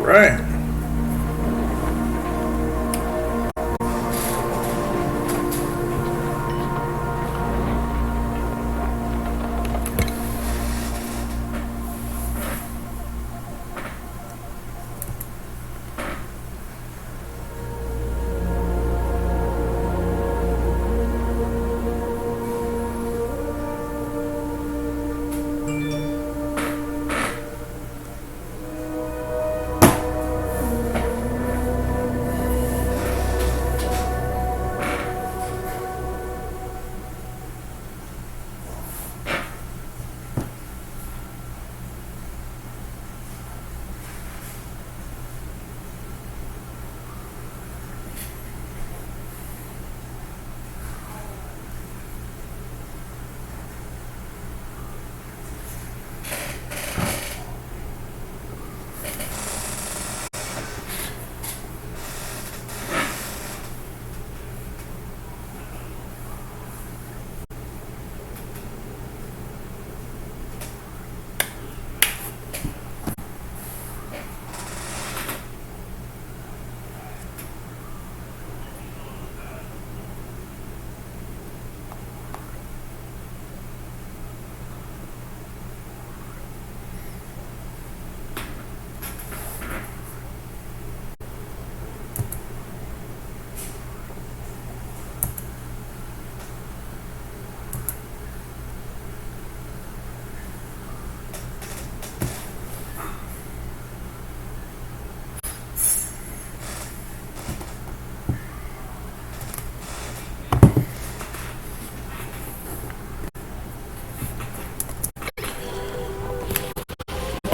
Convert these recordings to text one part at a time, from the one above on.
right.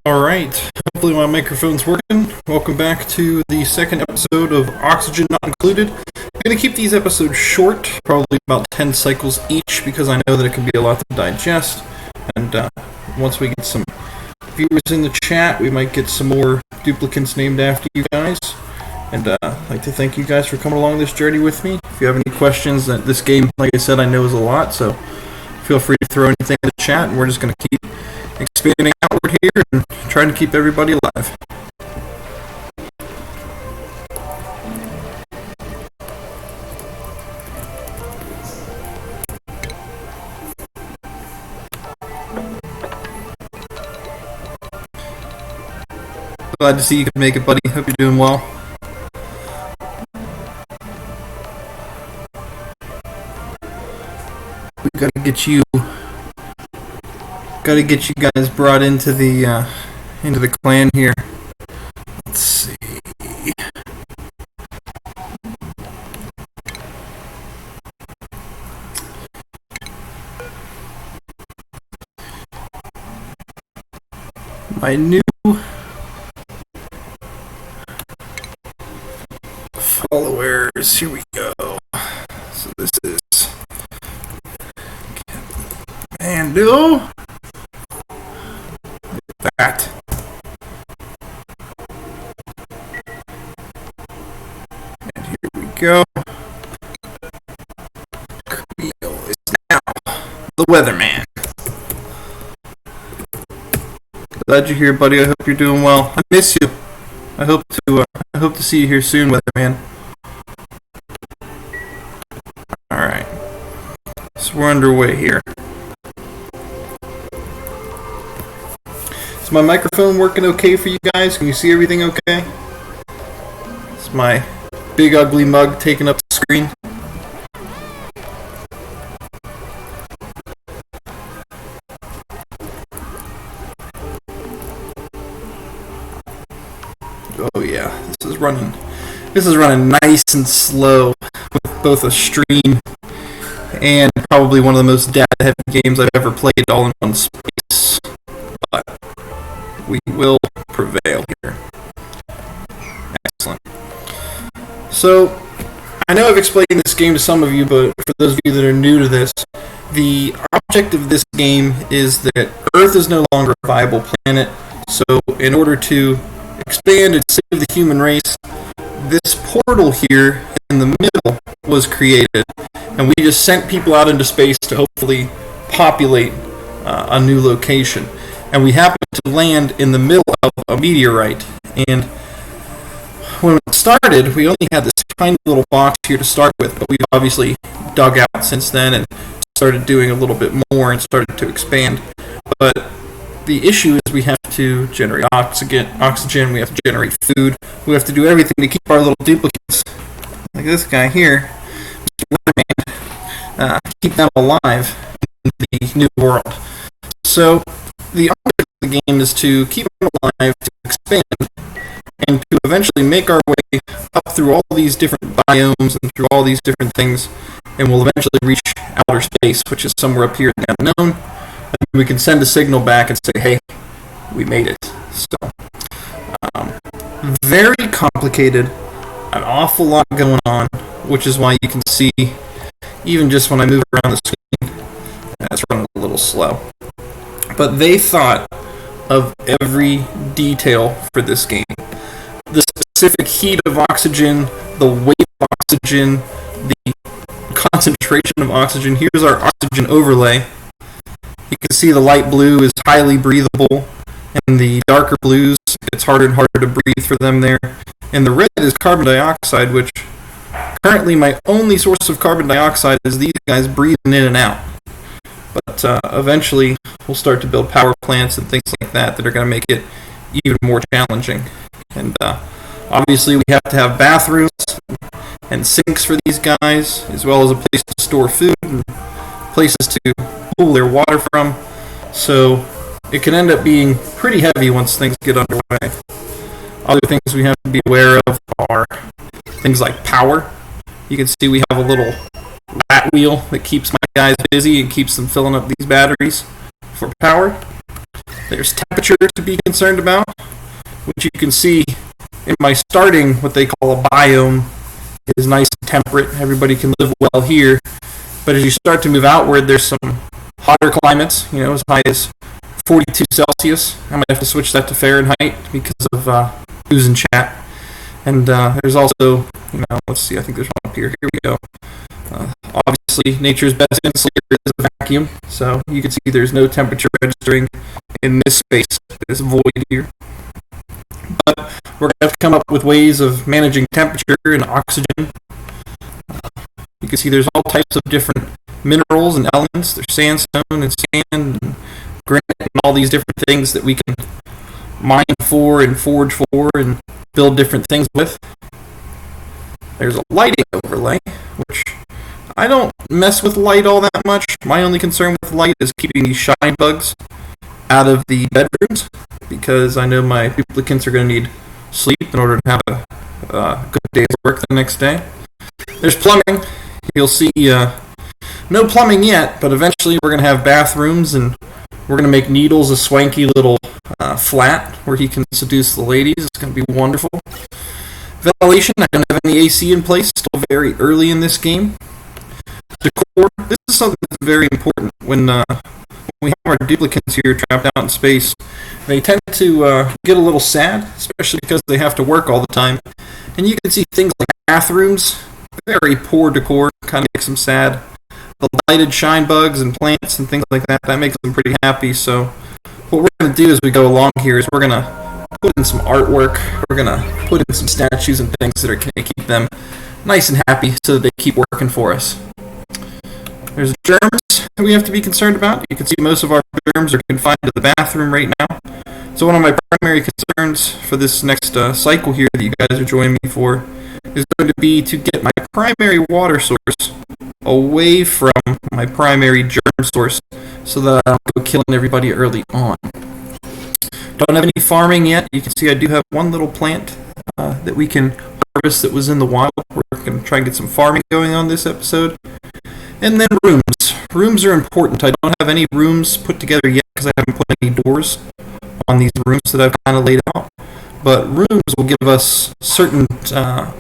Alright, hopefully my microphone's working. Welcome back to the second episode of Oxygen Not Included. I'm going to keep these episodes short, probably about 10 cycles each, because I know that it can be a lot to digest. And once we get some viewers in the chat, we might get some more duplicates named after you guys. And I'd like to thank you guys for coming along this journey with me. If you have any questions, this game, like I said, I know is a lot, so feel free to throw anything in the chat, and we're just going to keep expanding outward here and trying to keep everybody alive. Glad to see you can make it, buddy. Hope you're doing well. We gotta get you guys brought into the clan here. Let's see. My new followers. Here we go. So this is Mando. That. And here we go. Camille is now the weatherman. Glad you're here, buddy. I hope you're doing well. I miss you. I hope to see you here soon, weatherman. All right. So we're underway here. Is my microphone working okay for you guys? Can you see everything okay? It's my big ugly mug taking up the screen. Oh yeah, this is running nice and slow with both a stream and probably one of the most data-heavy games I've ever played all in one space. But we will prevail here. Excellent. So, I know I've explained this game to some of you, but for those of you that are new to this, the object of this game is that Earth is no longer a viable planet, so in order to expand and save the human race, this portal here in the middle was created, and we just sent people out into space to hopefully populate a new location. And we happened to land in the middle of a meteorite, and when it started, we only had this tiny little box here to start with, but we've obviously dug out since then and started doing a little bit more and started to expand. But the issue is we have to generate oxygen, we have to generate food, we have to do everything to keep our little duplicates, like this guy here, keep them alive in the new world. So the object of the game is to keep them alive, to expand, and to eventually make our way up through all these different biomes and through all these different things, and we'll eventually reach outer space, which is somewhere up here in the unknown, and we can send a signal back and say, hey, we made it. So, very complicated, an awful lot going on, which is why you can see, even just when I move around the screen, it's running a little slow. But they thought of every detail for this game. The specific heat of oxygen, the weight of oxygen, the concentration of oxygen. Here's our oxygen overlay. You can see the light blue is highly breathable, and the darker blues, it's harder and harder to breathe for them there. And the red is carbon dioxide, which currently my only source of carbon dioxide is these guys breathing in and out. But eventually we'll start to build power plants and things like that are going to make it even more challenging. And obviously we have to have bathrooms and sinks for these guys, as well as a place to store food and places to cool their water from. So it can end up being pretty heavy once things get underway. Other things we have to be aware of are things like power. You can see we have a little rat wheel that keeps my guys busy and keeps them filling up these batteries for power. There's temperature to be concerned about, which you can see in my starting, what they call a biome, is nice and temperate. Everybody can live well here. But as you start to move outward, there's some hotter climates, as high as 42 Celsius. I might have to switch that to Fahrenheit because of who's in chat. And there's also, let's see, I think there's one up here. Here we go. Obviously, nature's best insulator is a vacuum, so you can see there's no temperature registering in this space, this void here. But we're going to have to come up with ways of managing temperature and oxygen. You can see there's all types of different minerals and elements. There's sandstone and sand and granite and all these different things that we can mine for and forge for and build different things with. There's a lighting overlay, which I don't mess with light all that much. My only concern with light is keeping these shine bugs out of the bedrooms, because I know my duplicates are going to need sleep in order to have a good day's work the next day. There's plumbing. You'll see no plumbing yet, but eventually we're going to have bathrooms, and we're going to make Needles a swanky little flat where he can seduce the ladies. It's going to be wonderful. Ventilation, I don't have any AC in place, still very early in this game. Decor, this is something that's very important. When we have our duplicates here trapped out in space, they tend to get a little sad, especially because they have to work all the time. And you can see things like bathrooms, very poor decor, kind of makes them sad. The lighted shine bugs and plants and things like that, that makes them pretty happy. So what we're going to do as we go along here is we're going to put in some artwork, we're going to put in some statues and things that are going to keep them nice and happy so that they keep working for us. There's germs that we have to be concerned about. You can see most of our germs are confined to the bathroom right now. So one of my primary concerns for this next cycle here that you guys are joining me for is going to be to get my primary water source away from my primary germ source so that I don't go killing everybody early on. Don't have any farming yet. You can see I do have one little plant that we can harvest that was in the wild. We're going to try and get some farming going on this episode. And then rooms. Rooms are important. I don't have any rooms put together yet because I haven't put any doors on these rooms that I've kind of laid out. But rooms will give us certain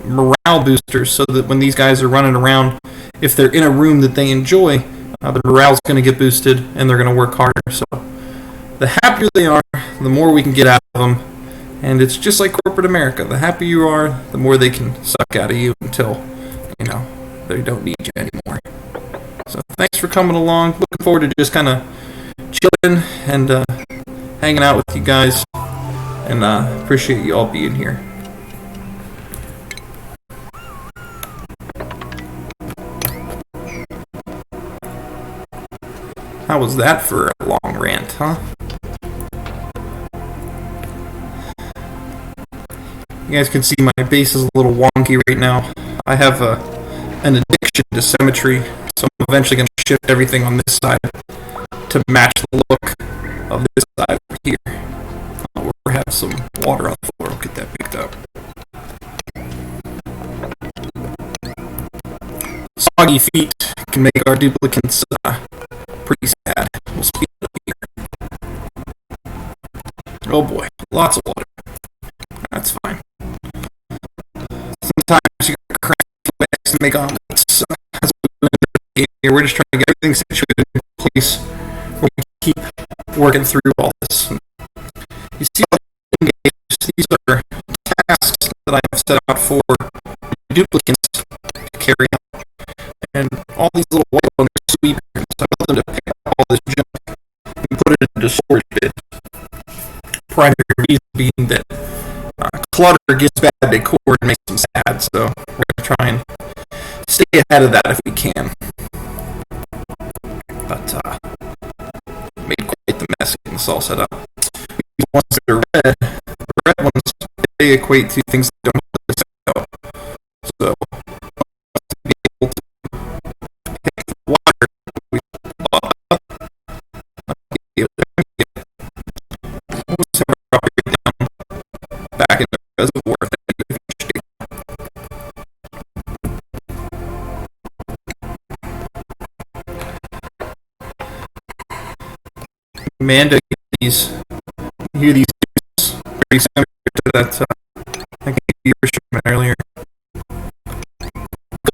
morale boosters so that when these guys are running around, if they're in a room that they enjoy, their morale's going to get boosted and they're going to work harder. So the happier they are, the more we can get out of them. And it's just like corporate America. The happier you are, the more they can suck out of you until, they don't need you anymore. So thanks for coming along. Looking forward to just kind of chilling and hanging out with you guys. And appreciate you all being here. How was that for a long rant, huh? You guys can see my base is a little wonky right now. I have an addiction to symmetry, so I'm eventually going to shift everything on this side to match the look of this side over here. We have some water on the floor. I'll get that picked up. Soggy feet can make our duplicates pretty sad. We'll speed it up here. Oh boy, lots of water. That's fine. Sometimes you gotta crank to make omelets. Here, we're just trying to get everything situated in place where we keep working through all this. You see, these are tasks that I have set out for duplicates to carry out. And all these little white ones are sweepers. I want them to pick up all this junk and put it into storage bins. Primary reason being that clutter gives bad decor and makes them sad, so we're going to try and stay ahead of that if we can. But made quite the mess getting this all set up. These ones that are red, the red ones, they equate to things that don't really set up. So be able to take the water we bought up, drop it down back in the reservoir. Amanda, you hear these very similar to that I gave you a shipment earlier.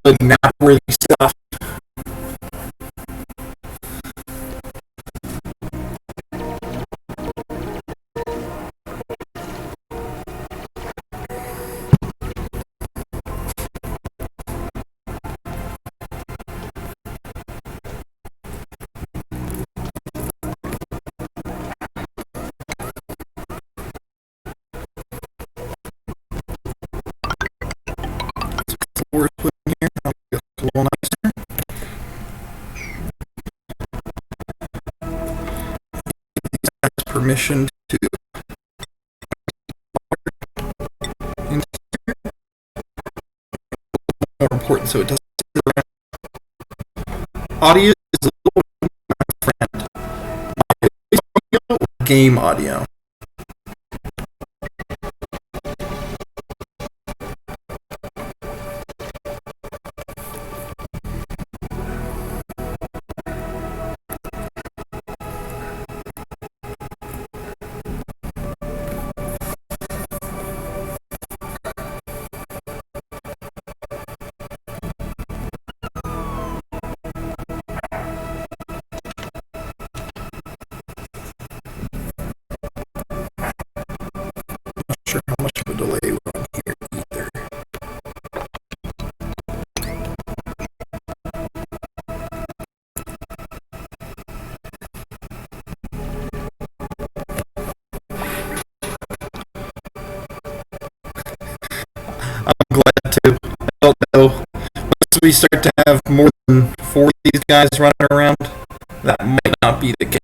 Good nap-worthy stuff. Permission to more important so it doesn't audio is a little my friend. Audio or game audio. How much of a delay we're on here either. I'm glad to. I don't know. Once we start to have more than 4 of these guys running around, that might not be the case.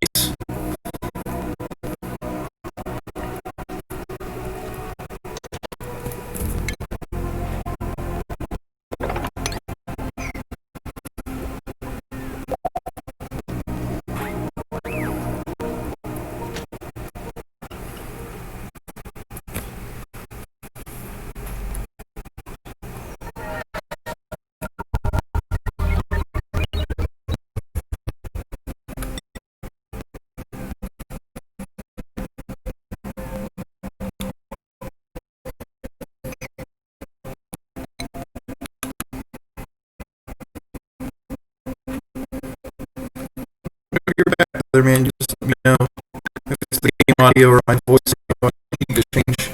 You're back, other man. Just let me know if it's the game audio or my voice. I need to change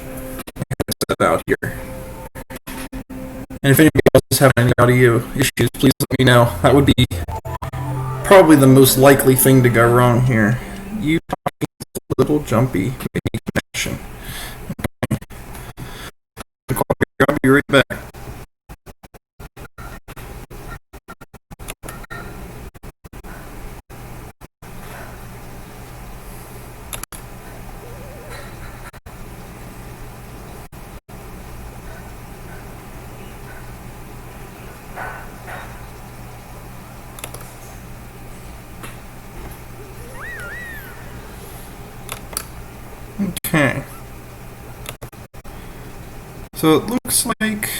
that out here. And if anybody else is having any audio issues, please let me know. That would be probably the most likely thing to go wrong here. You talking a little jumpy connection. Okay. I'll be right back. So it looks like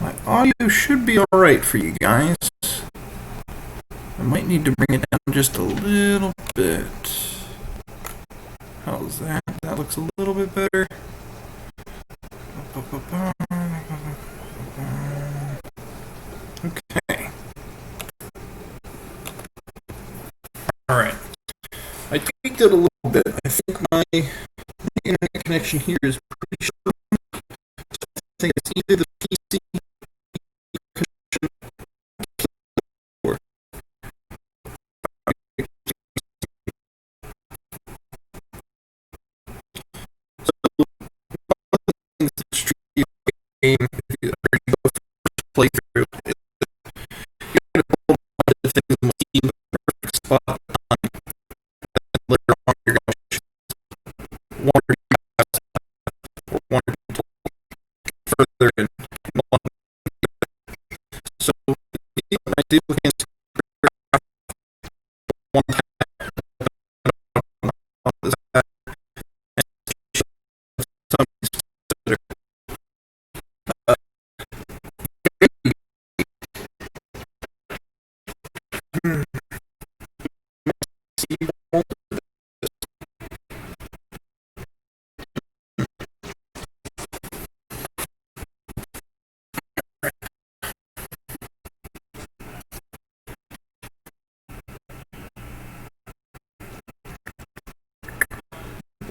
my audio should be alright for you guys. I might need to bring it down just a little bit. How's that? That looks a little bit better. Okay. Alright. I tweaked it a little bit. I think my internet connection here is pretty strong. So I think it's either the PC connection or game play through. You get a whole bunch of things in the perfect spot. Later on, you're going to wander further in one. So, I do against one time.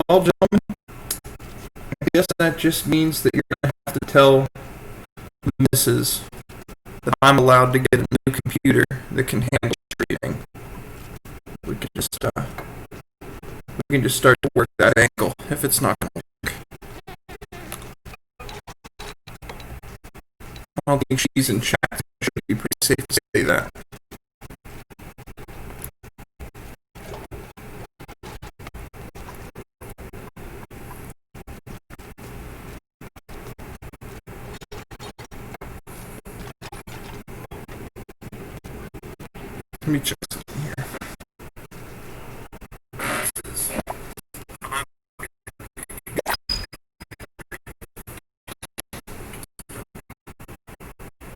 Well, gentlemen, I guess that just means that you're going to have to tell the missus that I'm allowed to get a new computer that can handle streaming. We can just start to work that angle if it's not going to work. I don't think she's in chat. It should be pretty safe to say that. Let me check something here.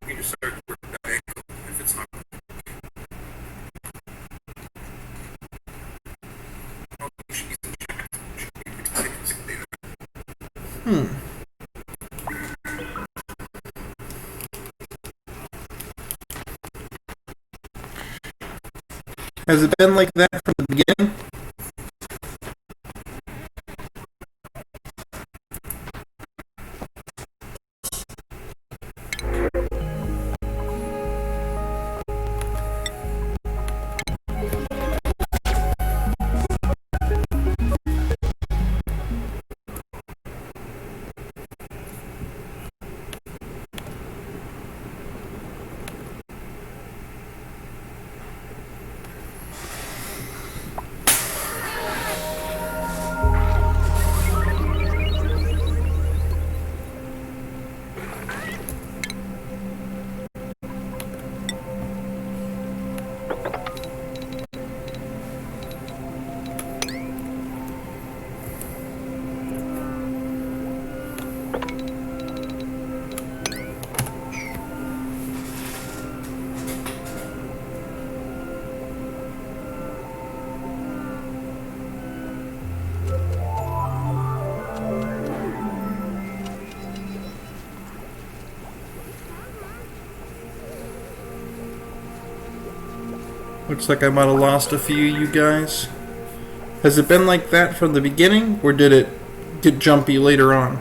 We just start to work that angle if it's not. I don't think she's in chat. It should be pretty safe to say that. Has it been like that from the beginning? Looks like I might have lost a few of you guys. Has it been like that from the beginning, or did it get jumpy later on?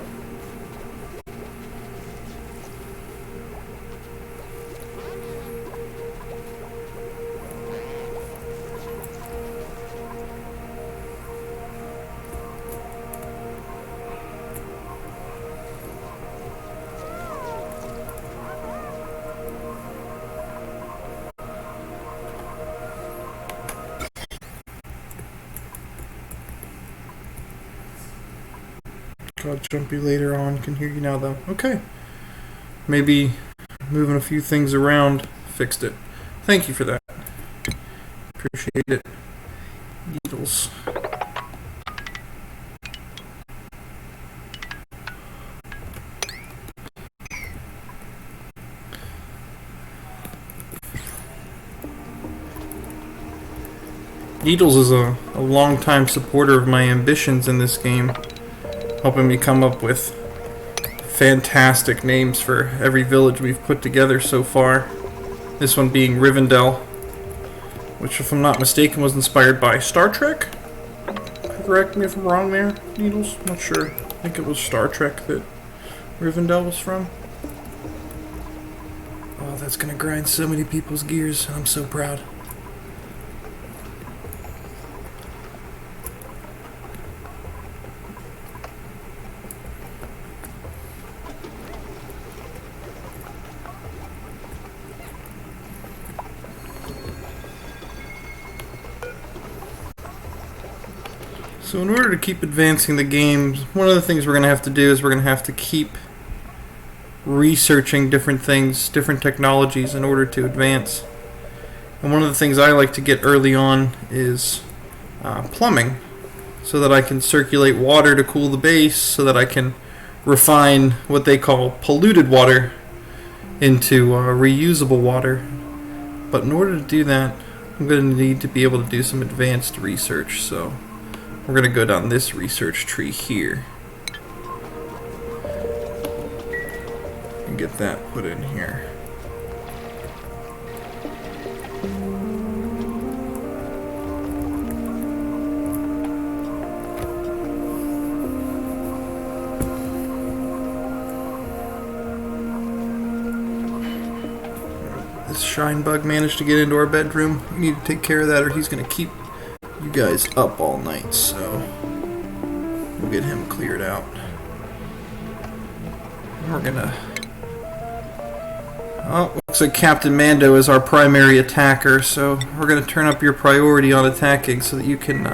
Got jumpy later on. Can hear you now though. Okay. Maybe moving a few things around fixed it. Thank you for that. Appreciate it. Needles. Needles is a long-time supporter of my ambitions in this game, helping me come up with fantastic names for every village we've put together so far. This one being Rivendell, which, if I'm not mistaken, was inspired by Star Trek. Correct me if I'm wrong there, Needles. Not sure. I think it was Star Trek that Rivendell was from. Oh, that's gonna grind so many people's gears. I'm so proud. So in order to keep advancing the game, one of the things we're going to have to do is we're going to have to keep researching different things, different technologies in order to advance. And one of the things I like to get early on is plumbing, so that I can circulate water to cool the base, so that I can refine what they call polluted water into reusable water. But in order to do that, I'm going to need to be able to do some advanced research, so we're going to go down this research tree here and get that put in here. This shine bug managed to get into our bedroom. We need to take care of that, or he's going to keep you guys up all night, so we'll get him cleared out. We're gonna... Oh, looks like Captain Mando is our primary attacker, so we're gonna turn up your priority on attacking so that you can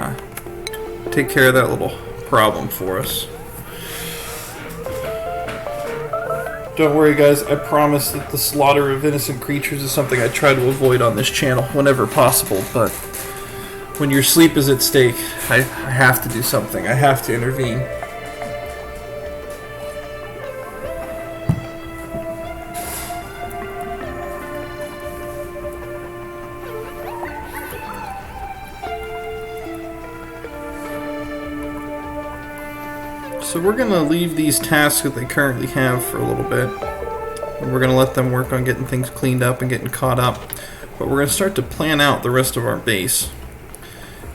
take care of that little problem for us. Don't worry, guys, I promise that the slaughter of innocent creatures is something I try to avoid on this channel whenever possible, but when your sleep is at stake, I have to do something. I have to intervene. So we're going to leave these tasks that they currently have for a little bit. And we're going to let them work on getting things cleaned up and getting caught up. But we're going to start to plan out the rest of our base.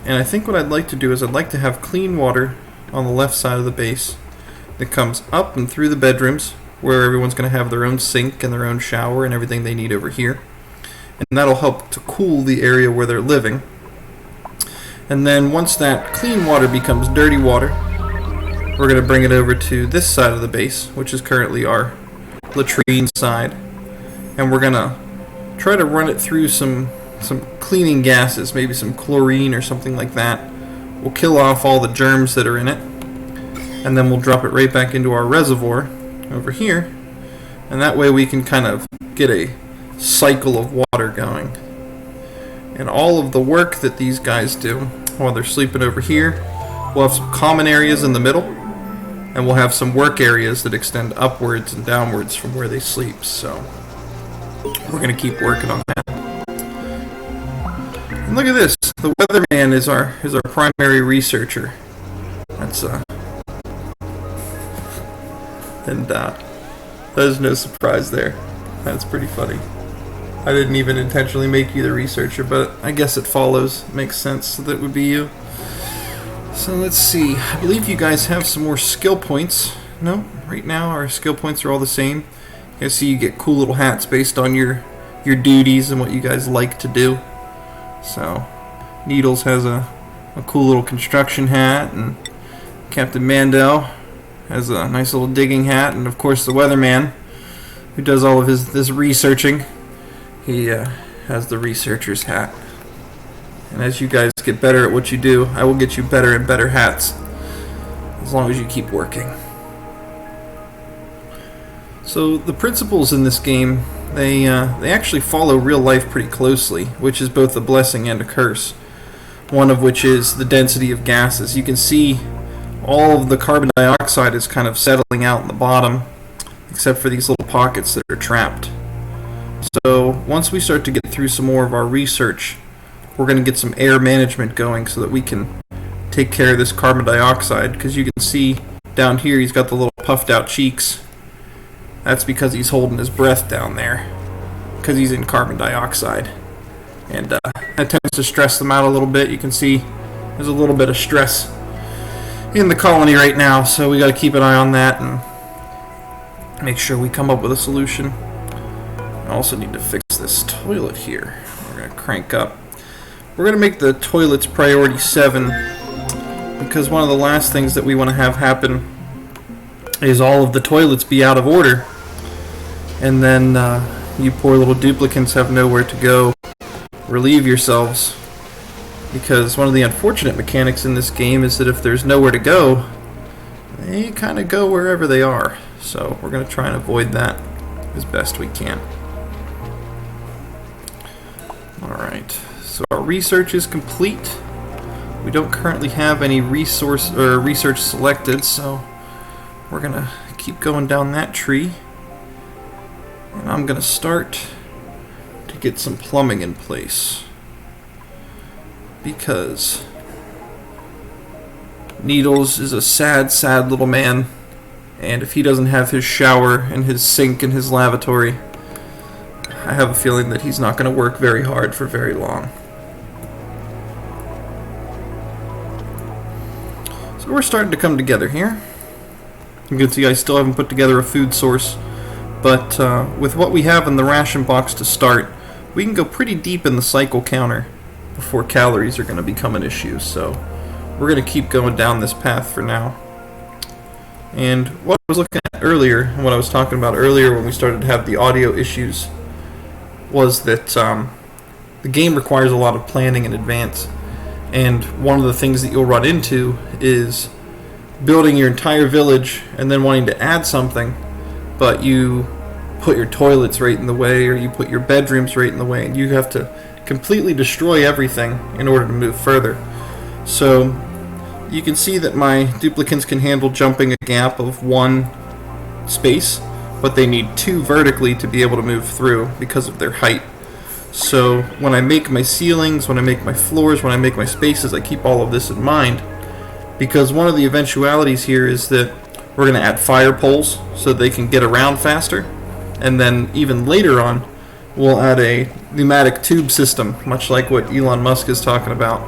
And I think what I'd like to do is I'd like to have clean water on the left side of the base that comes up and through the bedrooms, where everyone's going to have their own sink and their own shower and everything they need over here. And that'll help to cool the area where they're living. And then once that clean water becomes dirty water, we're going to bring it over to this side of the base, which is currently our latrine side. And we're going to try to run it through some cleaning gases, maybe some chlorine or something like that. We'll kill off all the germs that are in it, and then we'll drop it right back into our reservoir over here, and that way we can kind of get a cycle of water going. And all of the work that these guys do while they're sleeping over here, we'll have some common areas in the middle, and we'll have some work areas that extend upwards and downwards from where they sleep. So we're going to keep working on that. And look at this. The weatherman is our primary researcher. That's there's no surprise there. That's pretty funny. I didn't even intentionally make you the researcher, but I guess it follows. It makes sense, so that would be you. So let's see. I believe you guys have some more skill points. No, right now our skill points are all the same. You guys see you get cool little hats based on your duties and what you guys like to do. So Needles has a cool little construction hat, and Captain Mando has a nice little digging hat, and of course the weatherman, who does all of this researching, he has the researcher's hat. And as you guys get better at what you do, I will get you better and better hats, as long as you keep working. So the principles in this game, they actually follow real life pretty closely, which is both a blessing and a curse. One of which is the density of gases. You can see all of the carbon dioxide is kind of settling out in the bottom, except for these little pockets that are trapped. So once we start to get through some more of our research we're going to get some air management going so that we can take care of this carbon dioxide, because you can see down here he's got the little puffed out cheeks. That's because he's holding his breath down there, because he's in carbon dioxide. And that tends to stress them out a little bit. You can see there's a little bit of stress in the colony right now, so we got to keep an eye on that and make sure we come up with a solution. I also need to fix this toilet here. We're going to crank up. We're going to make the toilets priority 7, because one of the last things that we want to have happen is all of the toilets be out of order, and then you poor little duplicants have nowhere to go relieve yourselves, because one of the unfortunate mechanics in this game is that if there's nowhere to go, they kind of go wherever they are. So we're going to try and avoid that as best we can. Alright, so our research is complete. We don't currently have any research selected, so we're going to keep going down that tree. And I'm going to start to get some plumbing in place, because Needles is a sad, sad little man, and if he doesn't have his shower and his sink and his lavatory, I have a feeling that he's not going to work very hard for very long. So we're starting to come together here. You can see I still haven't put together a food source, but with what we have in the ration box to start, we can go pretty deep in the cycle counter before calories are going to become an issue. So we're going to keep going down this path for now. And what I was looking at earlier, and what I was talking about earlier when we started to have the audio issues, was that the game requires a lot of planning in advance. And one of the things that you'll run into is building your entire village and then wanting to add something, but you put your toilets right in the way, or you put your bedrooms right in the way, and you have to completely destroy everything in order to move further. So you can see that my duplicants can handle jumping a gap of 1 space, but they need 2 vertically to be able to move through because of their height. So when I make my ceilings, when I make my floors, when I make my spaces, I keep all of this in mind, because one of the eventualities here is that we're going to add fire poles so they can get around faster, and then even later on we'll add a pneumatic tube system, much like what Elon Musk is talking about,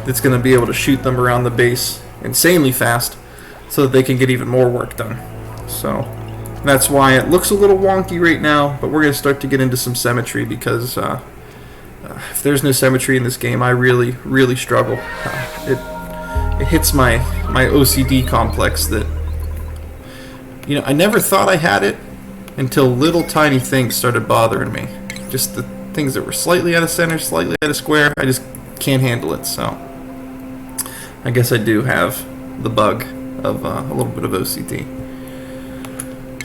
that's going to be able to shoot them around the base insanely fast so that they can get even more work done. So that's why it looks a little wonky right now, but we're going to start to get into some symmetry, because if there's no symmetry in this game, I really, really struggle. It hits my OCD complex that, I never thought I had it until little tiny things started bothering me. Just the things that were slightly out of center, slightly out of square, I just can't handle it. So I guess I do have the bug of a little bit of OCD.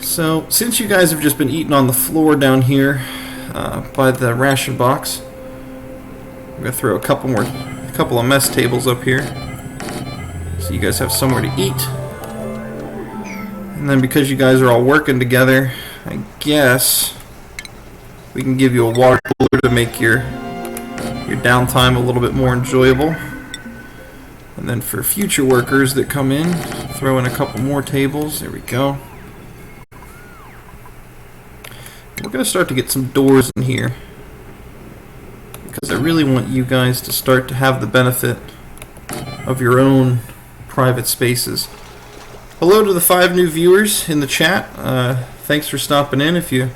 So since you guys have just been eating on the floor down here by the ration box, I'm gonna throw a couple of mess tables up here so you guys have somewhere to eat. And then because you guys are all working together, I guess we can give you a water cooler to make your downtime a little bit more enjoyable. And then for future workers that come in, throw in a couple more tables. There we go. We're going to start to get some doors in here, because I really want you guys to start to have the benefit of your own private spaces. Hello to the 5 new viewers in the chat. Thanks for stopping in. If you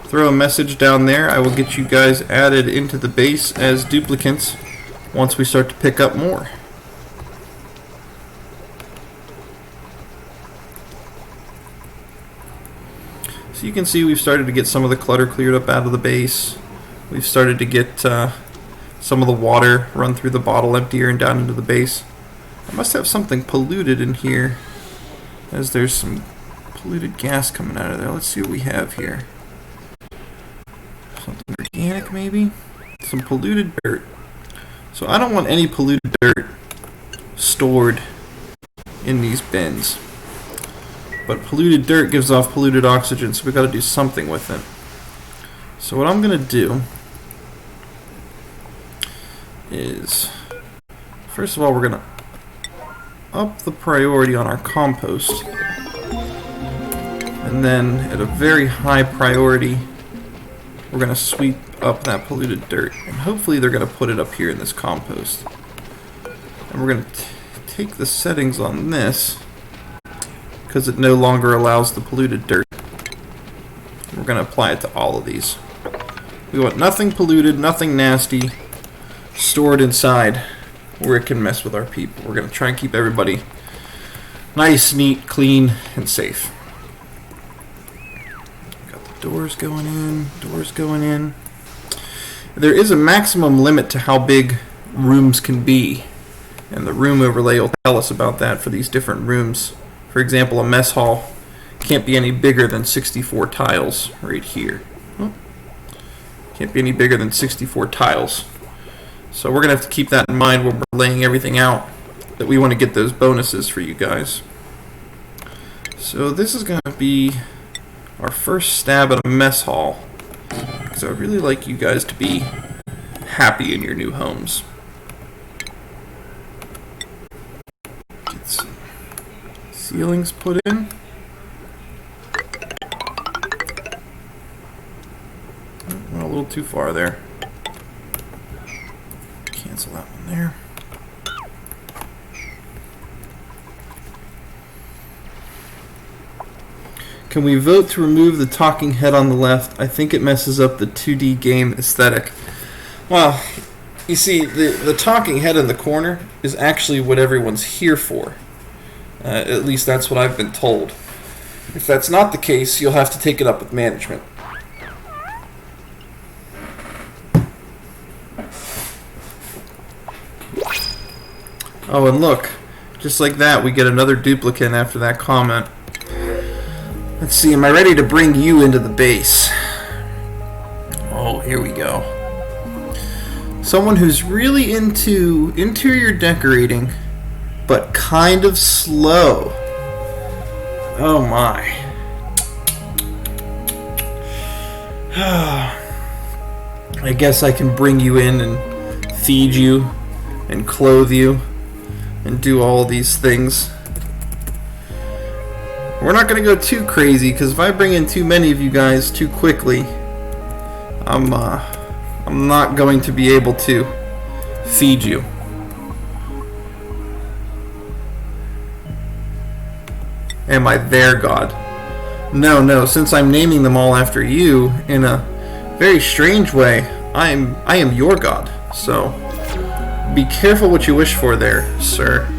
throw a message down there, I will get you guys added into the base as duplicants once we start to pick up more. So you can see we've started to get some of the clutter cleared up out of the base. We've started to get some of the water run through the bottle emptier and down into the base. I must have something polluted in here, as there's some polluted gas coming out of there. Let's see what we have here. Something organic maybe? Some polluted dirt. So I don't want any polluted dirt stored in these bins. But polluted dirt gives off polluted oxygen, so we've got to do something with it. So what I'm going to do is, first of all, we're going to up the priority on our compost. And then at a very high priority, we're going to sweep up that polluted dirt. And hopefully they're going to put it up here in this compost. And we're going to take the settings on this, because it no longer allows the polluted dirt. We're going to apply it to all of these. We want nothing polluted, nothing nasty stored inside where it can mess with our people. We're going to try and keep everybody nice, neat, clean, and safe. Got the doors going in, doors going in. There is a maximum limit to how big rooms can be, and the room overlay will tell us about that for these different rooms. For example, a mess hall can't be any bigger than 64 tiles right here. Can't be any bigger than 64 tiles. So we're going to have to keep that in mind when we're laying everything out, that we want to get those bonuses for you guys. So this is going to be our first stab at a mess hall, because I would really like you guys to be happy in your new homes. Get some ceilings put in. Went a little too far there. Cancel that one there. Can we vote to remove the talking head on the left? I think it messes up the 2D game aesthetic. Well, you see, the talking head in the corner is actually what everyone's here for. At least that's what I've been told. If that's not the case, you'll have to take it up with management. Oh, and look, just like that, we get another duplicate after that comment. Let's see, am I ready to bring you into the base? Oh, here we go. Someone who's really into interior decorating, but kind of slow. Oh my. I guess I can bring you in and feed you and clothe you and do all these things. We're not going to go too crazy, because if I bring in too many of you guys too quickly, I'm not going to be able to feed you. Am I there, God? No, since I'm naming them all after you in a very strange way, I am your God. So be careful what you wish for there, sir.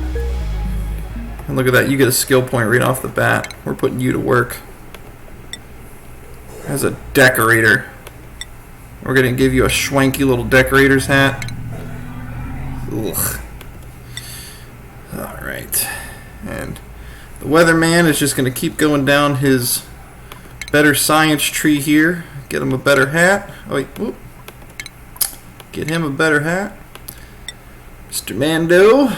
And look at that, you get a skill point right off the bat. We're putting you to work as a decorator. We're going to give you a schwanky little decorator's hat. Ugh. Alright. And the weatherman is just going to keep going down his better science tree here. Get him a better hat. Oh, wait, whoop. Get him a better hat. Mr. Mando.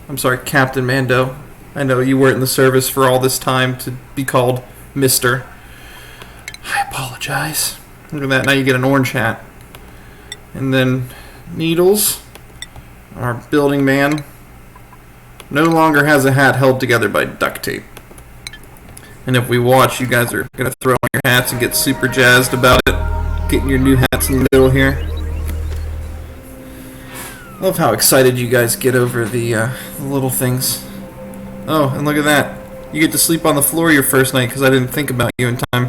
I'm sorry, Captain Mando. I know you weren't in the service for all this time to be called Mr. I apologize. Look at that, now you get an orange hat. And then Needles, our building man, no longer has a hat held together by duct tape. And if we watch, you guys are going to throw on your hats and get super jazzed about it. Getting your new hats in the middle here. Love how excited you guys get over the little things. Oh, and look at that. You get to sleep on the floor your first night because I didn't think about you in time.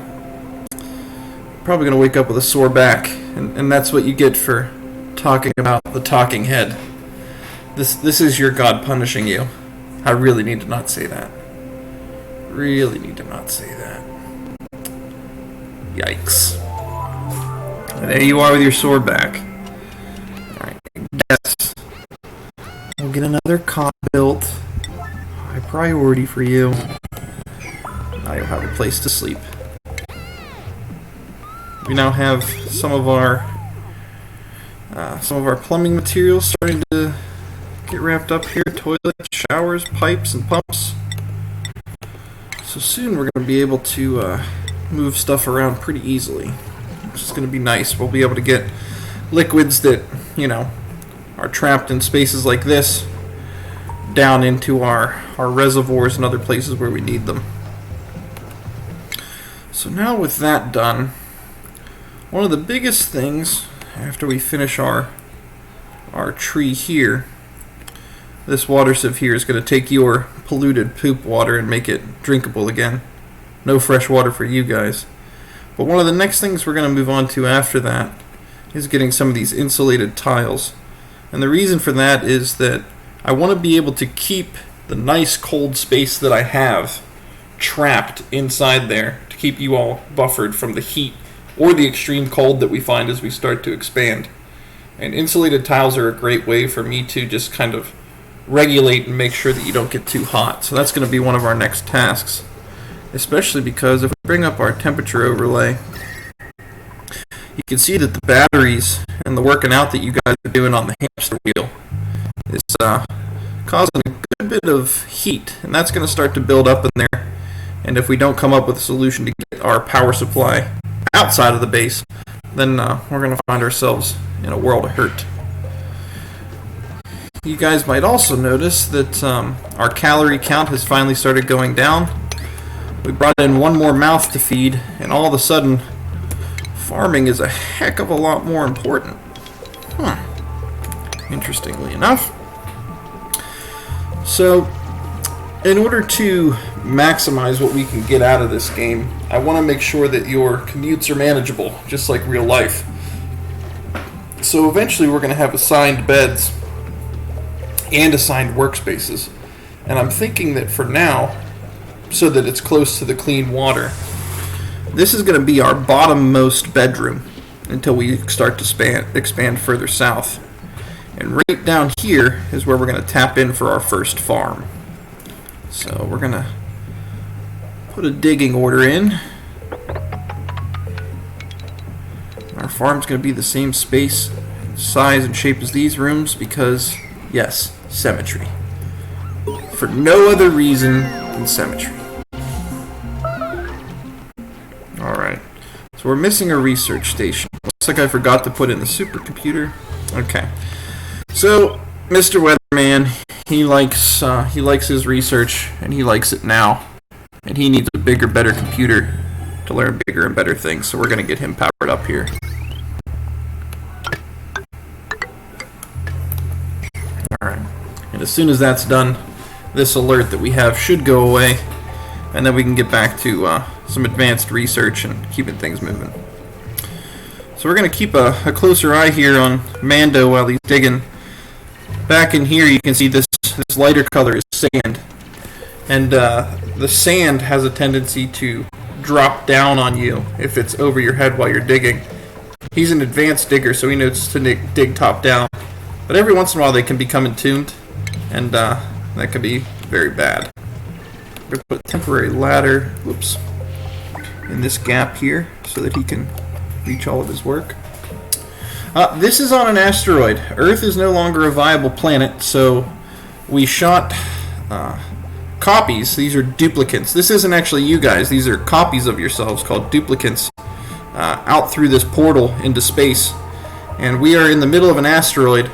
Probably going to wake up with a sore back. And that's what you get for talking about the talking head. This is your God punishing you. I really need to not say that. Really need to not say that. Yikes. And there you are with your sore back. Alright, yes. We'll get another cot built. High priority for you. Now you'll have a place to sleep. We now have some of our plumbing materials starting to get wrapped up here. Toilets, showers, pipes, and pumps. So soon we're going to be able to move stuff around pretty easily, which is going to be nice. We'll be able to get liquids that, you know, are trapped in spaces like this down into our reservoirs and other places where we need them. So now with that done, one of the biggest things after we finish our tree here, this water sieve here is going to take your polluted poop water and make it drinkable again. No fresh water for you guys. But one of the next things we're going to move on to after that is getting some of these insulated tiles. And the reason for that is that I want to be able to keep the nice cold space that I have trapped inside there to keep you all buffered from the heat or the extreme cold that we find as we start to expand. And insulated tiles are a great way for me to just kind of regulate and make sure that you don't get too hot. So that's going to be one of our next tasks. Especially because if we bring up our temperature overlay, you can see that the batteries and the working out that you guys are doing on the hamster wheel is causing a good bit of heat, and that's going to start to build up in there. And if we don't come up with a solution to get our power supply outside of the base, then we're going to find ourselves in a world of hurt. You guys might also notice that our calorie count has finally started going down. We brought in one more mouth to feed, and all of a sudden, farming is a heck of a lot more important. Interestingly enough. So, in order to maximize what we can get out of this game, I want to make sure that your commutes are manageable, just like real life. So eventually we're going to have assigned beds and assigned workspaces. And I'm thinking that for now, so that it's close to the clean water, this is going to be our bottommost bedroom until we start to expand further south. And right down here is where we're going to tap in for our first farm. So we're going to put a digging order in. Our farm's going to be the same space, size, and shape as these rooms because, yes, symmetry. For no other reason than symmetry. Alright, so we're missing a research station. Looks like I forgot to put in the supercomputer. Okay. So, Mr. Weatherman, he likes his research, and he likes it now. And he needs a bigger, better computer to learn bigger and better things, so we're going to get him powered up here. Alright, and as soon as that's done, this alert that we have should go away, and then we can get back to some advanced research and keeping things moving. So we're going to keep a closer eye here on Mando while he's digging. Back in here you can see this lighter color is sand, and the sand has a tendency to drop down on you if it's over your head while you're digging. He's an advanced digger, so he knows to dig top down, but every once in a while they can become attuned, and that can be very bad. I'm going to put a temporary ladder in this gap here so that he can reach all of his work. This is on an asteroid. Earth is no longer a viable planet, so we shot copies. These are duplicates. This isn't actually you guys. These are copies of yourselves called duplicates out through this portal into space. And we are in the middle of an asteroid,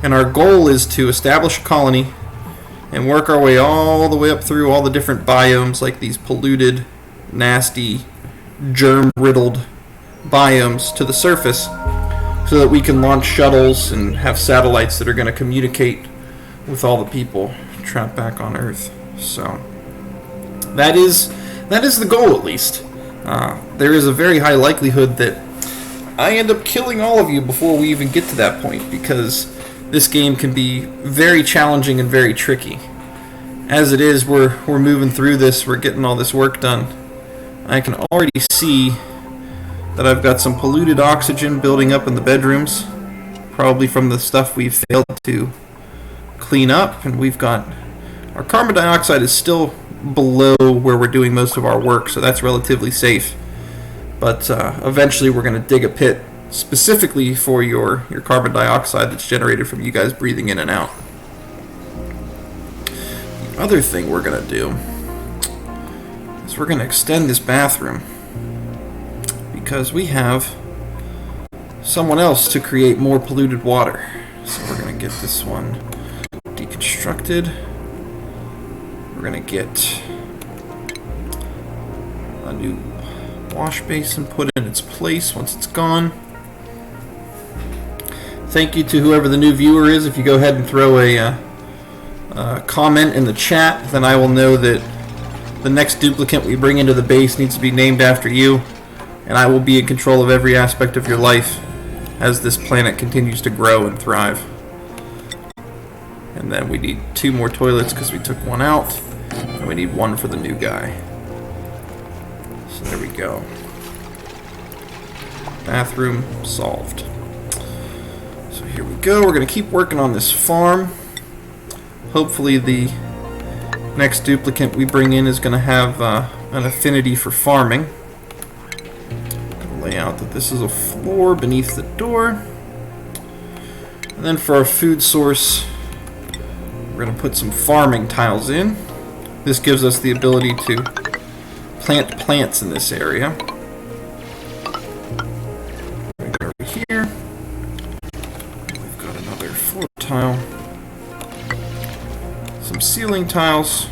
and our goal is to establish a colony and work our way all the way up through all the different biomes, like these polluted, nasty, germ-riddled biomes to the surface, so that we can launch shuttles and have satellites that are going to communicate with all the people trapped back on Earth. So that is the goal, at least. There is a very high likelihood that I end up killing all of you before we even get to that point, because this game can be very challenging and very tricky. As it is, we're moving through this, we're getting all this work done. I can already see that I've got some polluted oxygen building up in the bedrooms, probably from the stuff we've failed to clean up, and we've got our carbon dioxide is still below where we're doing most of our work, so that's relatively safe. But eventually we're going to dig a pit specifically for your carbon dioxide that's generated from you guys breathing in and out. The other thing we're going to do is we're going to extend this bathroom, because we have someone else to create more polluted water. So we're going get this one deconstructed. We're going to get a new wash basin put in its place once it's gone. Thank you to whoever the new viewer is. If you go ahead and throw a comment in the chat, then I will know that the next duplicate we bring into the base needs to be named after you, and I will be in control of every aspect of your life as this planet continues to grow and thrive. And then we need 2 more toilets because we took one out, and we need 1 for the new guy. So there we go. Bathroom solved. So here we go. We're going to keep working on this farm. Hopefully the next duplicate we bring in is going to have an affinity for farming. I'm going to lay out that this is a floor beneath the door. And then for our food source, we're going to put some farming tiles in. This gives us the ability to plant plants in this area. Over here, we've got another floor tile. Some ceiling tiles,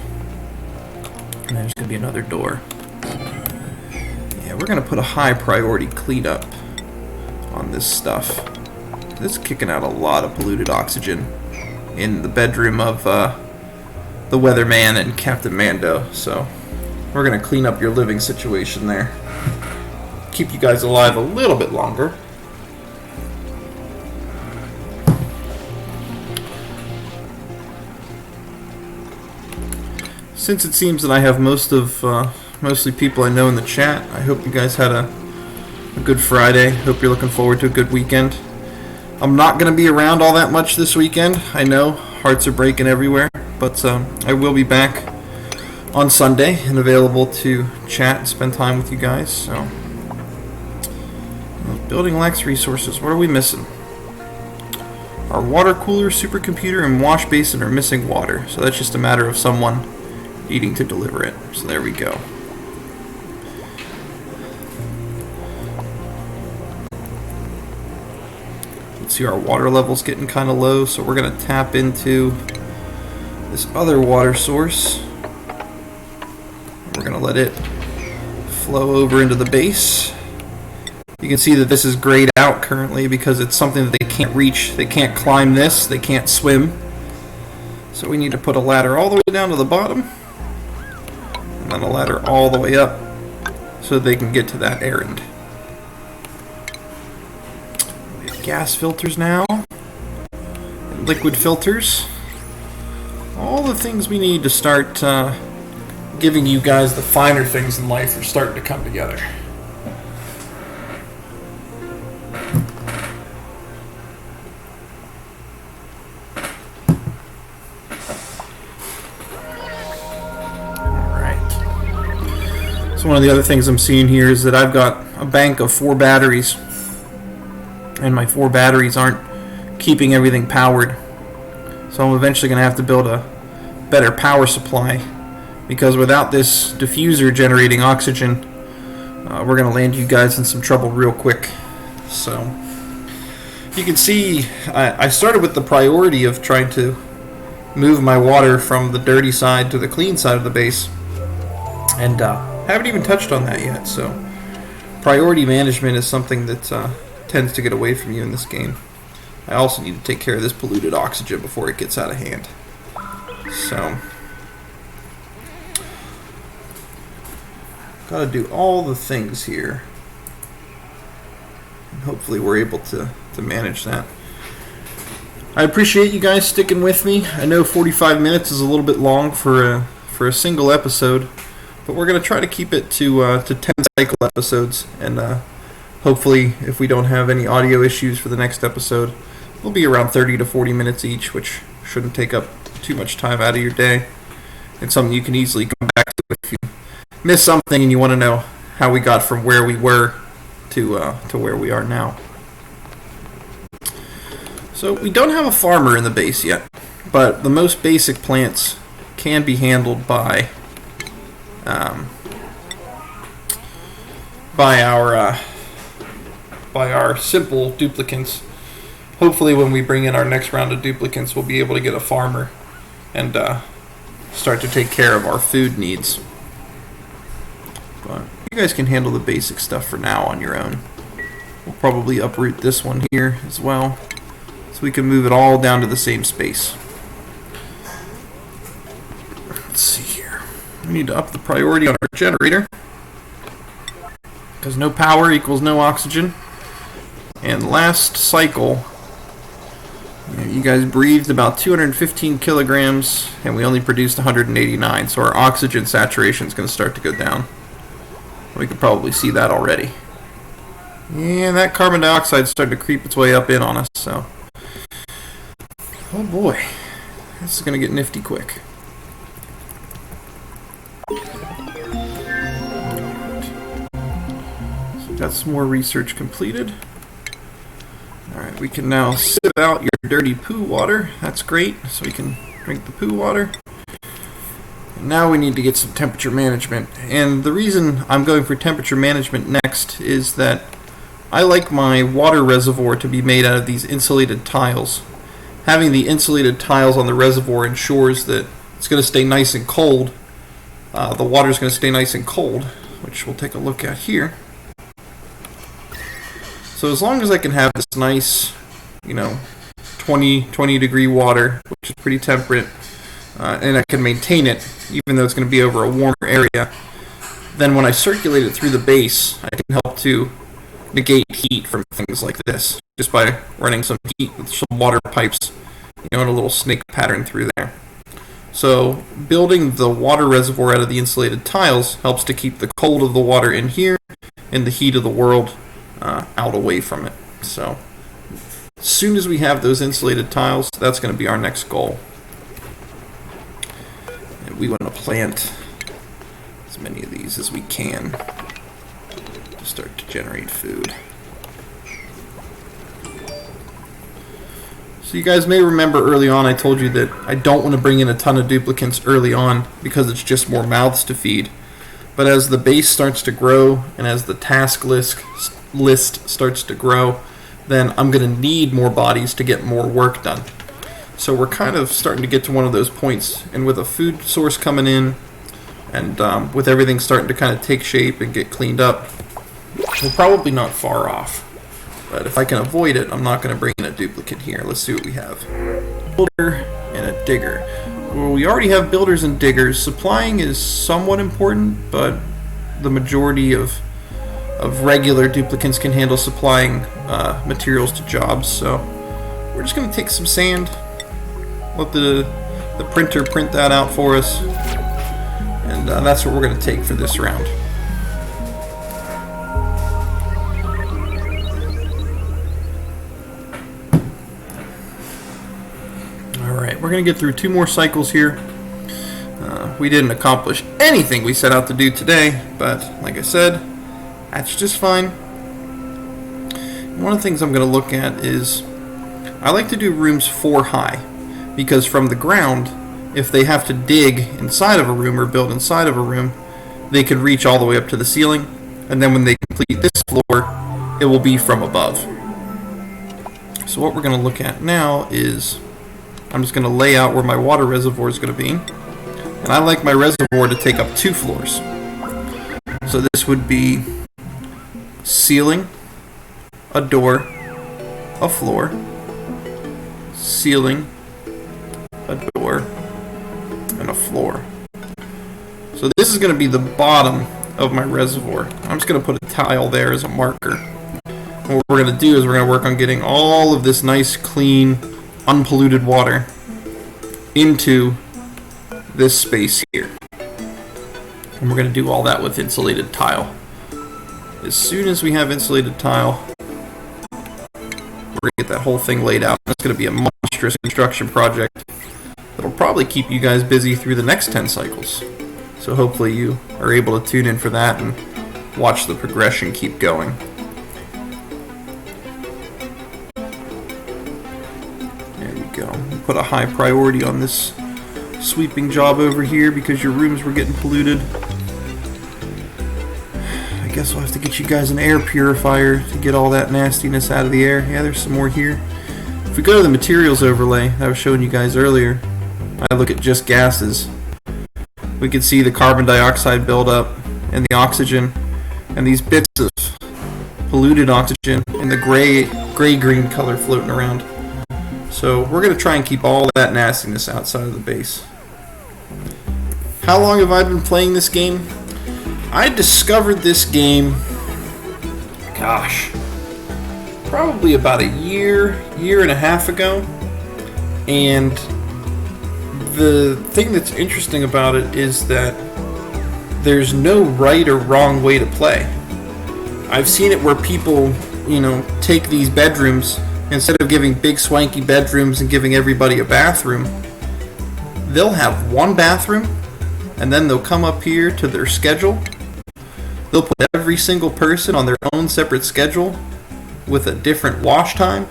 and there's going to be another door. Yeah, we're going to put a high priority cleanup on this stuff. This is kicking out a lot of polluted oxygen in the bedroom of the Weatherman and Captain Mando, so we're going to clean up your living situation there. Keep you guys alive a little bit longer. Since it seems that I have mostly people I know in the chat, I hope you guys had a good Friday. Hope you're looking forward to a good weekend. I'm not going to be around all that much this weekend. I know, hearts are breaking everywhere, but I will be back on Sunday and available to chat and spend time with you guys. So, building lacks resources. What are we missing? Our water cooler, supercomputer, and wash basin are missing water, so that's just a matter of someone needing to deliver it. So there we go. Let's see, our water level's getting kind of low, so we're going to tap into this other water source. We're going to let it flow over into the base. You can see that this is grayed out currently because it's something that they can't reach. They can't climb this. They can't swim. So we need to put a ladder all the way down to the bottom, and then a ladder all the way up so they can get to that errand. We have gas filters now, and liquid filters. All the things we need to start giving you guys the finer things in life are starting to come together. So one of the other things I'm seeing here is that I've got a bank of 4 batteries, and my 4 batteries aren't keeping everything powered. So I'm eventually going to have to build a better power supply, because without this diffuser generating oxygen, we're going to land you guys in some trouble real quick. So you can see I started with the priority of trying to move my water from the dirty side to the clean side of the base, and haven't even touched on that yet. So priority management is something that tends to get away from you in this game. I also need to take care of this polluted oxygen before it gets out of hand. So gotta do all the things here, and hopefully we're able to manage that. I appreciate you guys sticking with me. I know 45 minutes is a little bit long for a single episode, but we're going to try to keep it to 10 cycle episodes, and hopefully if we don't have any audio issues for the next episode, we'll be around 30 to 40 minutes each, which shouldn't take up too much time out of your day. It's something you can easily come back to if you miss something and you want to know how we got from where we were to where we are now. So we don't have a farmer in the base yet, but the most basic plants can be handled by our simple duplicates. hopefully when we bring in our next round of duplicants, we'll be able to get a farmer and start to take care of our food needs. But you guys can handle the basic stuff for now on your own. We'll probably uproot this one here as well, so we can move it all down to the same space. Let's see here. We need to up the priority on our generator, because no power equals no oxygen. And last cycle, you guys breathed about 215 kilograms, and we only produced 189, so our oxygen saturation is going to start to go down. We could probably see that already. And that carbon dioxide is starting to creep its way up in on us, so... Oh boy, this is going to get nifty quick. So got some more research completed. Alright, we can now sip out your dirty poo water. That's great, so we can drink the poo water. And now we need to get some temperature management. And the reason I'm going for temperature management next is that I like my water reservoir to be made out of these insulated tiles. Having the insulated tiles on the reservoir ensures that it's going to stay nice and cold. The water is going to stay nice and cold, which we'll take a look at here. So as long as I can have this nice, 20 degree water, which is pretty temperate, and I can maintain it, even though it's going to be over a warmer area, then when I circulate it through the base, I can help to negate heat from things like this, just by running some heat with some water pipes, and a little snake pattern through there. So building the water reservoir out of the insulated tiles helps to keep the cold of the water in here and the heat of the world out away from it. So as soon as we have those insulated tiles, that's going to be our next goal. And we want to plant as many of these as we can to start to generate food. So you guys may remember early on I told you that I don't want to bring in a ton of duplicants early on because it's just more mouths to feed. But as the base starts to grow and as the task list starts to grow, then I'm going to need more bodies to get more work done. So we're kind of starting to get to one of those points, and with a food source coming in and with everything starting to kind of take shape and get cleaned up, we're probably not far off. But if I can avoid it, I'm not going to bring in a duplicate here. Let's see what we have. Builder and a digger. Well, we already have builders and diggers. Supplying is somewhat important, but the majority of regular duplicants can handle supplying materials to jobs. So we're just going to take some sand, let the printer print that out for us, and that's what we're going to take for this round. Alright, we're going to get through 2 more cycles here. We didn't accomplish anything we set out to do today, but like I said, that's just fine. One of the things I'm going to look at is I like to do rooms 4 high, because from the ground, if they have to dig inside of a room or build inside of a room, they can reach all the way up to the ceiling, and then when they complete this floor, it will be from above. So what we're going to look at now is I'm just going to lay out where my water reservoir is going to be, and I like my reservoir to take up 2 floors. So this would be ceiling, a door, a floor, ceiling, a door, and a floor. So this is going to be the bottom of my reservoir. I'm just going to put a tile there as a marker. And what we're going to do is we're going to work on getting all of this nice, clean, unpolluted water into this space here. And we're going to do all that with insulated tile. As soon as we have insulated tile, we're going to get that whole thing laid out. It's going to be a monstrous construction project that'll probably keep you guys busy through the next 10 cycles. So hopefully you are able to tune in for that and watch the progression keep going. There we go. Put a high priority on this sweeping job over here because your rooms were getting polluted. I guess we'll have to get you guys an air purifier to get all that nastiness out of the air. Yeah, there's some more here. If we go to the materials overlay I was showing you guys earlier, I look at just gases. We can see the carbon dioxide buildup and the oxygen and these bits of polluted oxygen in the gray-green color floating around. So we're going to try and keep all that nastiness outside of the base. How long have I been playing this game? I discovered this game, gosh, probably about a year and a half ago. And the thing that's interesting about it is that there's no right or wrong way to play. I've seen it where people, take these bedrooms, instead of giving big swanky bedrooms and giving everybody a bathroom, they'll have one bathroom, and then they'll come up here to their schedule. They'll put every single person on their own separate schedule with a different wash time,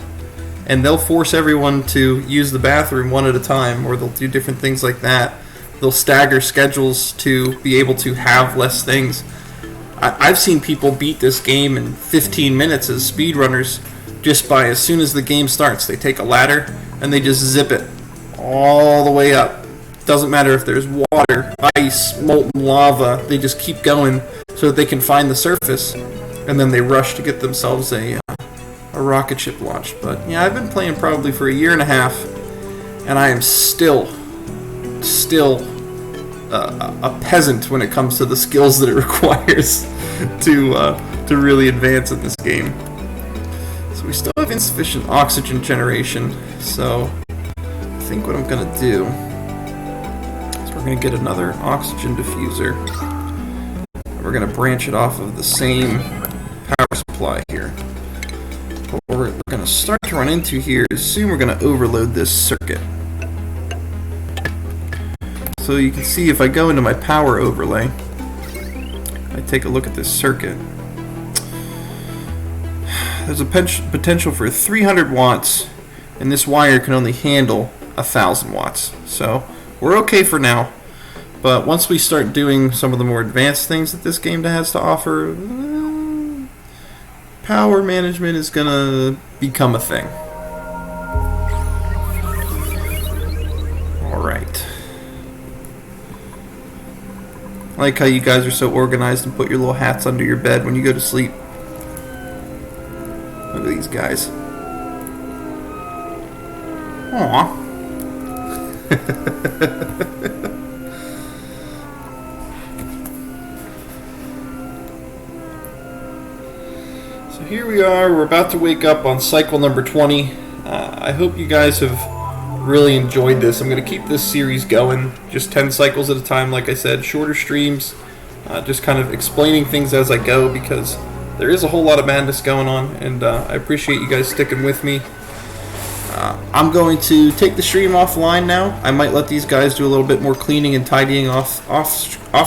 and they'll force everyone to use the bathroom one at a time, or they'll do different things like that. They'll stagger schedules to be able to have less things. I've seen people beat this game in 15 minutes as speedrunners just by, as soon as the game starts, they take a ladder and they just zip it all the way up. Doesn't matter if there's water, ice, molten lava, they just keep going so that they can find the surface, and then they rush to get themselves a rocket ship launched. But yeah, I've been playing probably for a year and a half, and I am still a peasant when it comes to the skills that it requires to really advance in this game. So we still have insufficient oxygen generation, so I think what I'm going to do is we're going to get another oxygen diffuser. We're going to branch it off of the same power supply here. What we're going to start to run into here is soon we're going to overload this circuit. So you can see if I go into my power overlay, I take a look at this circuit. There's a potential for 300 watts, and this wire can only handle 1,000 watts. So we're okay for now, but once we start doing some of the more advanced things that this game has to offer, power management is going to become a thing. Alright. I like how you guys are so organized and put your little hats under your bed when you go to sleep. Look at these guys. Aww. So here we are. We're about to wake up on cycle number 20. I hope you guys have really enjoyed this. I'm going to keep this series going, just 10 cycles at a time, like I said, shorter streams, just kind of explaining things as I go, because there is a whole lot of madness going on, and I appreciate you guys sticking with me. I'm going to take the stream offline now. I might let these guys do a little bit more cleaning and tidying off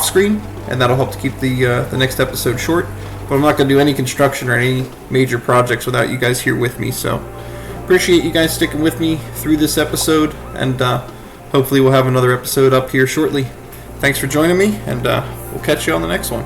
screen, and that'll help to keep the next episode short. But I'm not going to do any construction or any major projects without you guys here with me, so appreciate you guys sticking with me through this episode, and hopefully we'll have another episode up here shortly. Thanks for joining me, and we'll catch you on the next one.